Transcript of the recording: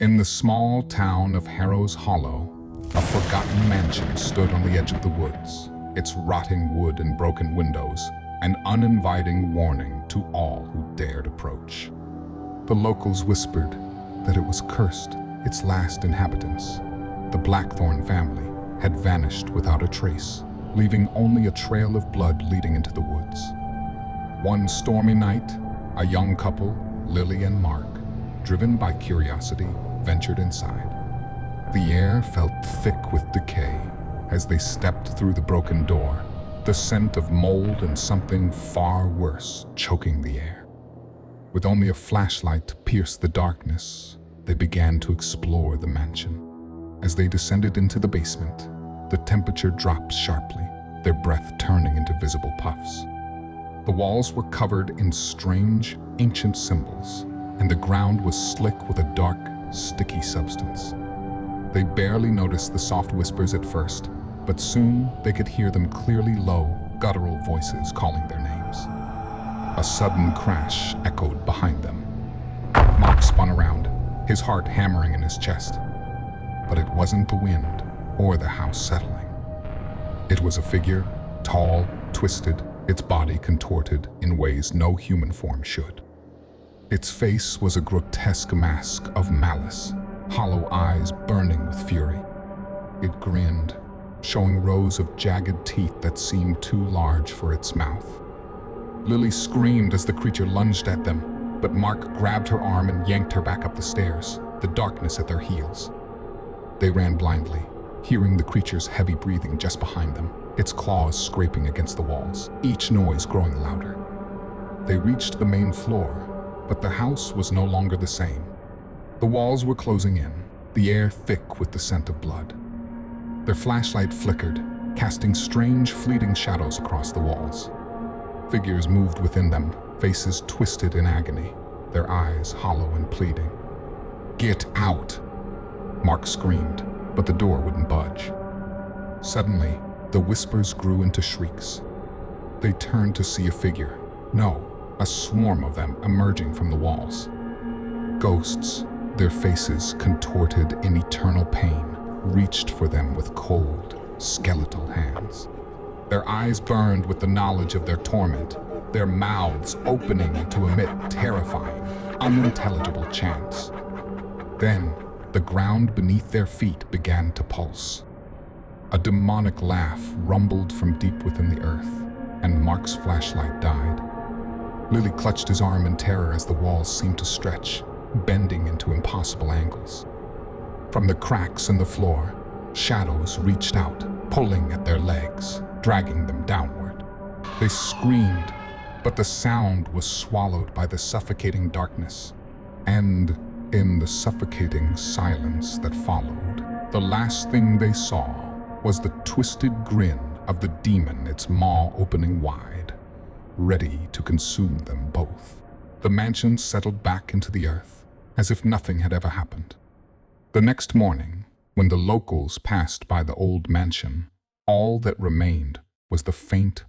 In the small town of Harrow's Hollow, a forgotten mansion stood on the edge of the woods, its rotting wood and broken windows an uninviting warning to all who dared approach. The locals whispered that it was cursed. Its last inhabitants, the Blackthorn family, had vanished without a trace, leaving only a trail of blood leading into the woods. One stormy night, a young couple, Lily and Mark, driven by curiosity, ventured inside. The air felt thick with decay as they stepped through the broken door, the scent of mold and something far worse choking the air. With only a flashlight to pierce the darkness, they began to explore the mansion. As they descended into the basement, the temperature dropped sharply, their breath turning into visible puffs. The walls were covered in strange, ancient symbols, and the ground was slick with a dark, sticky substance. They barely noticed the soft whispers at first, but soon they could hear them clearly, low, guttural voices calling their names. A sudden crash echoed behind them. Mark spun around, his heart hammering in his chest. But it wasn't the wind or the house settling. It was a figure, tall, twisted, its body contorted in ways no human form should. Its face was a grotesque mask of malice, hollow eyes burning with fury. It grinned, showing rows of jagged teeth that seemed too large for its mouth. Lily screamed as the creature lunged at them, but Mark grabbed her arm and yanked her back up the stairs, the darkness at their heels. They ran blindly, hearing the creature's heavy breathing just behind them, its claws scraping against the walls, each noise growing louder. They reached the main floor, but the house was no longer the same. The walls were closing in, the air thick with the scent of blood. Their flashlight flickered, casting strange, fleeting shadows across the walls. Figures moved within them, faces twisted in agony, their eyes hollow and pleading. "Get out!" Mark screamed, but the door wouldn't budge. Suddenly, the whispers grew into shrieks. They turned to see a figure, no, a swarm of them emerging from the walls. Ghosts, their faces contorted in eternal pain, reached for them with cold, skeletal hands. Their eyes burned with the knowledge of their torment, their mouths opening to emit terrifying, unintelligible chants. Then, the ground beneath their feet began to pulse. A demonic laugh rumbled from deep within the earth, and Mark's flashlight died. Lily clutched his arm in terror as the walls seemed to stretch, bending into impossible angles. From the cracks in the floor, shadows reached out, pulling at their legs, dragging them downward. They screamed, but the sound was swallowed by the suffocating darkness. And in the suffocating silence that followed, the last thing they saw was the twisted grin of the demon, its maw opening wide, ready to consume them both. The mansion settled back into the earth, as if nothing had ever happened. The next morning, when the locals passed by the old mansion, all that remained was the faint,